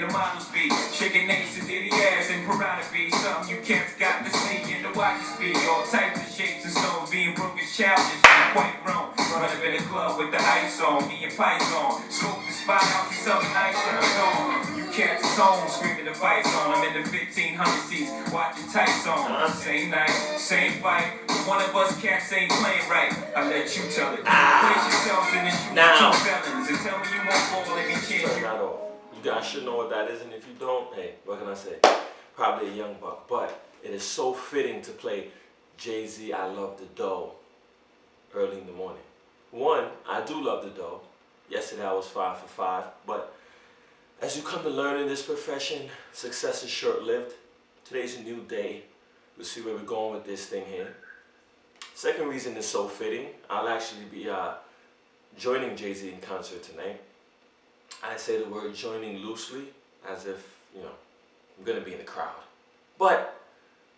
the models be. Shaking names and diddy ass and piranha be. Something you cats got to see in the watches be. All types of shapes and stones. Being broke is childish, quite grown. Run up in the club with the ice on. Me and Pies on. Smoke the spot out, see something nice turned on. You cats is home, screaming the fights on. I'm in the 1500 seats, watching tights on. Same night, same fight. One of us cats ain't playing right. I let you tell it. Place yourselves in the shoes of two felons and tell me you won't fall every chance. Not all. You guys should know what that is, and if you don't, hey, what can I say? Probably a young buck, but it is so fitting to play Jay-Z, I Love the Dough early in the morning. One, I do love the dough. Yesterday I was 5 for 5, but as you come to learn in this profession, success is short-lived. Today's a new day. We'll see where we're going with this thing here. Second reason is so fitting. I'll actually be joining Jay-Z in concert tonight. I say the word joining loosely, as if, you know, I'm going to be in the crowd. But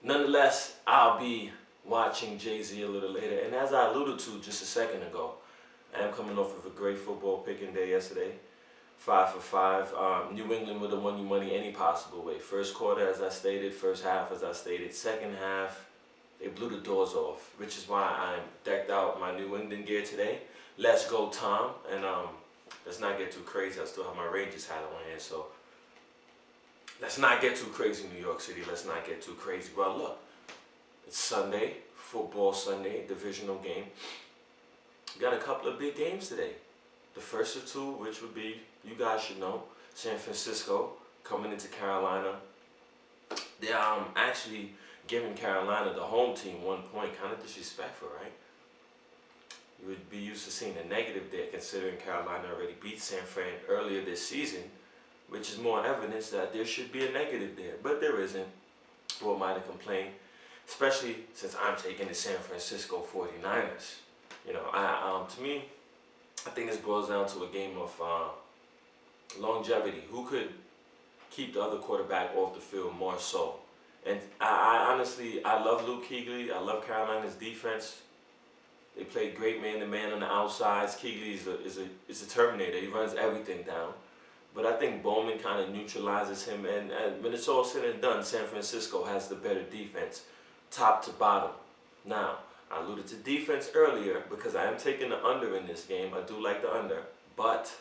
nonetheless, I'll be watching Jay-Z a little later. And as I alluded to just a second ago, I am coming off of a great football picking day yesterday. 5 for 5. New England would have won you money any possible way. First quarter, as I stated. First half, as I stated. Second half, they blew the doors off, which is why I'm decked out my New England gear today. Let's go, Tom. And let's not get too crazy. I still have my Rangers hat on here, so let's not get too crazy, New York City. Let's not get too crazy. Well, look, it's Sunday, football Sunday, divisional game. We got a couple of big games today. The first of two, which would be, you guys should know, San Francisco coming into Carolina. They're actually giving Carolina, the home team, 1 point. Kind of disrespectful, right? You would be used to seeing a negative there, considering Carolina already beat San Fran earlier this season, which is more evidence that there should be a negative there. But there isn't. Who am I to complain? Especially since I'm taking the San Francisco 49ers. You know, to me, I think this boils down to a game of longevity. Who could keep the other quarterback off the field more so? And I honestly, I love Luke Kuechly. I love Carolina's defense. They played great man-to-man on the outsides. Kuechly is a Terminator. He runs everything down. But I think Bowman kind of neutralizes him. And when it's all said and done, San Francisco has the better defense, top to bottom. Now, I alluded to defense earlier because I am taking the under in this game. I do like the under. But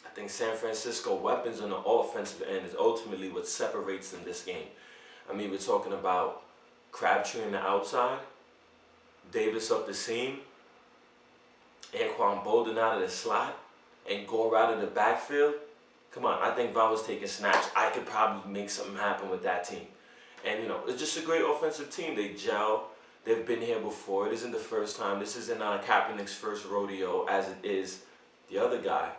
I think San Francisco weapons on the offensive end is ultimately what separates them this game. I mean, we're talking about Crabtree on the outside, Davis up the seam, Anquan Bolden out of the slot, and Gore out of the backfield. Come on, I think if I was taking snaps, I could probably make something happen with that team. And, you know, it's just a great offensive team. They gel. They've been here before. It isn't the first time. This isn't Kaepernick's first rodeo, as it is the other guy,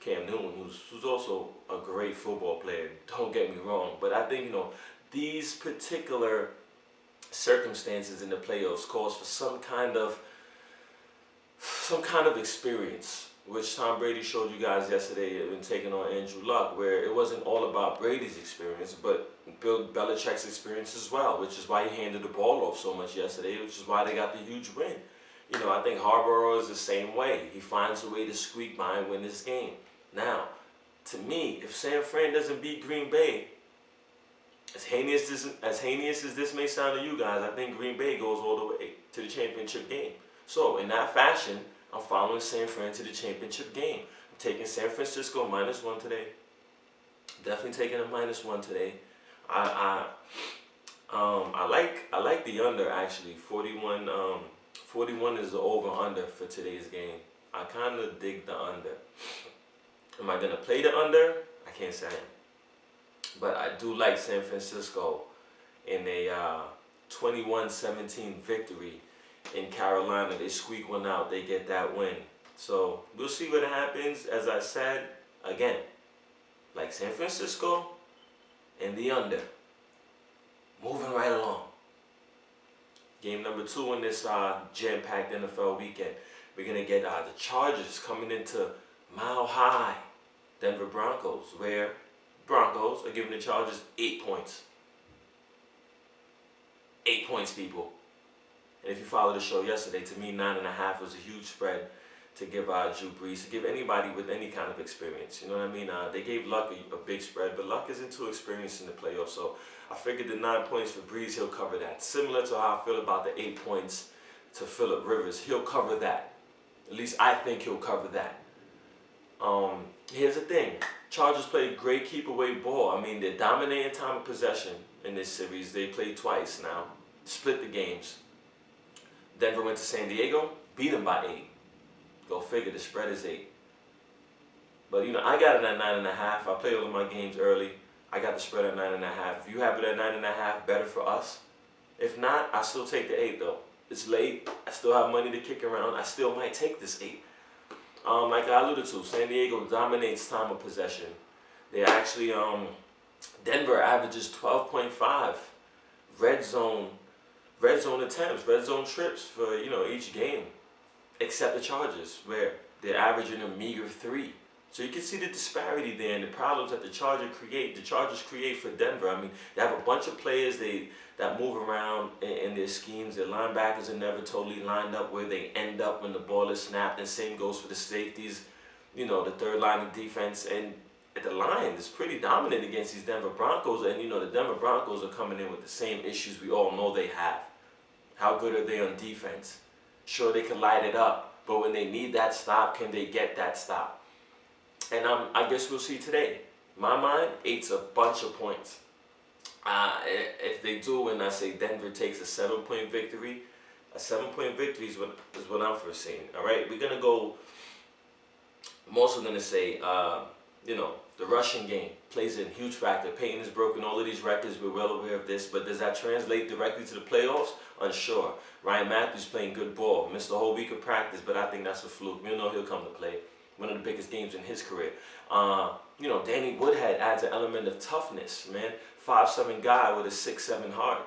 Cam Newton, who's also a great football player. Don't get me wrong. But I think, you know, these particular circumstances in the playoffs calls for some kind of experience, which Tom Brady showed you guys yesterday when taking on Andrew Luck, where it wasn't all about Brady's experience, but Bill Belichick's experience as well, which is why he handed the ball off so much yesterday, which is why they got the huge win. You know, I think Harbaugh is the same way. He finds a way to squeak by and win this game. Now, to me, if San Fran doesn't beat Green Bay, as heinous as this may sound to you guys, I think Green Bay goes all the way to the championship game. So, in that fashion, I'm following San Fran to the championship game. I'm taking San Francisco -1 today. Definitely taking a -1 today. I like the under actually. 41 is the over/under for today's game. I kind of dig the under. Am I gonna play the under? I can't say I am. But I do like San Francisco in a 21-17 victory in Carolina. They squeak one out. They get that win. So we'll see what happens. As I said, again, like San Francisco and the under. Moving right along. Game number 2 in this jam-packed NFL weekend. We're going to get the Chargers coming into Mile High Denver Broncos, where Broncos are giving the Chargers 8 points. 8 points, people. And if you followed the show yesterday, to me, 9.5 was a huge spread to give Drew Brees, to give anybody with any kind of experience. You know what I mean? They gave Luck a big spread, but Luck isn't too experienced in the playoffs, so I figured the 9 points for Brees, he'll cover that. Similar to how I feel about the 8 points to Phillip Rivers, he'll cover that. At least I think he'll cover that. Here's the thing. Chargers played great keep away ball. I mean, they're dominating time of possession in this series. They played twice now, split the games. Denver went to San Diego, beat them by 8. Go figure, the spread is 8. But, you know, I got it at 9.5. I played all of my games early. I got the spread at 9.5. If you have it at 9.5, better for us. If not, I still take the 8 though. It's late. I still have money to kick around. I still might take this 8. Like I alluded to, San Diego dominates time of possession. They actually, Denver averages 12.5 red zone attempts, red zone trips for, you know, each game, except the Chargers, where they're averaging a meager 3. So you can see the disparity there and the problems that the Chargers create for Denver. I mean, they have a bunch of players that move around in their schemes. Their linebackers are never totally lined up where they end up when the ball is snapped. And same goes for the safeties, you know, the third line of defense. And the line is pretty dominant against these Denver Broncos. And, you know, the Denver Broncos are coming in with the same issues we all know they have. How good are they on defense? Sure, they can light it up. But when they need that stop, can they get that stop? And I guess we'll see today. In my mind, 8's a bunch of points. If they do, and I say Denver takes a 7-point victory, a 7-point victory is what I'm foreseeing. All right, we're gonna go. I'm also gonna say, you know, the rushing game plays a huge factor. Peyton has broken all of these records. We're well aware of this, but does that translate directly to the playoffs? Unsure. Ryan Matthews playing good ball, missed the whole week of practice, but I think that's a fluke. We know he'll come to play. One of the biggest games in his career. You know, Danny Woodhead adds an element of toughness, man. 5'7" guy with a 6'7" heart.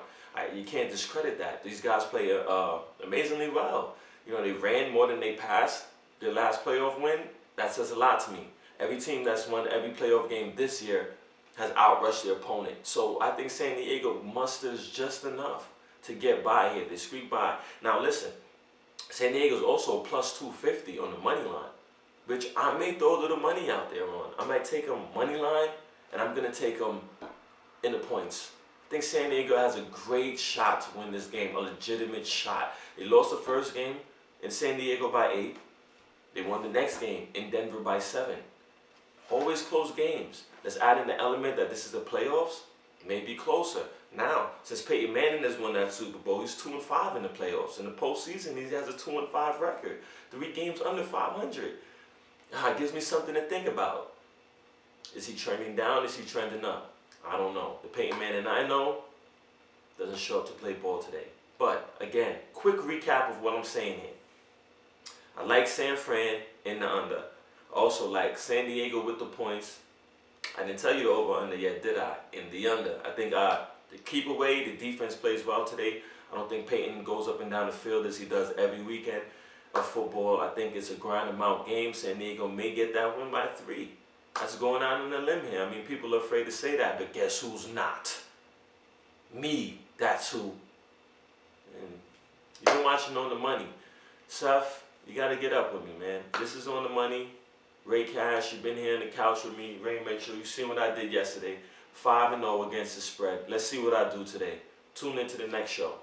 You can't discredit that. These guys play amazingly well. You know, they ran more than they passed. Their last playoff win, that says a lot to me. Every team that's won every playoff game this year has outrushed their opponent. So I think San Diego musters just enough to get by here. They squeak by. Now listen, San Diego's also plus 250 on the money line, which I may throw a little money out there on. I might take them money line, and I'm going to take them in the points. I think San Diego has a great shot to win this game, a legitimate shot. They lost the first game in San Diego by 8. They won the next game in Denver by 7. Always close games. Let's add in the element that this is the playoffs. Maybe closer. Now, since Peyton Manning has won that Super Bowl, he's 2-5 in the playoffs. In the postseason, he has a 2-5 record. 3 games under 500. It gives me something to think about. Is he trending down? Is he trending up? I don't know. The Peyton Manning I know doesn't show up to play ball today. But, again, quick recap of what I'm saying here. I like San Fran in the under. Also like San Diego with the points. I didn't tell you the over-under yet, did I? In the under. I think the keep away, the defense plays well today. I don't think Peyton goes up and down the field as he does every weekend of football. I think it's a grind them out game. San Diego may get that win by 3. That's going out on a limb here. I mean, people are afraid to say that, but guess who's not? Me. That's who. And you've been watching On the Money. Seth, you got to get up with me, man. This is On the Money. Ray Cash, you've been here on the couch with me. Ray Mitchell, you seen what I did yesterday. 5-0 against the spread. Let's see what I do today. Tune into the next show.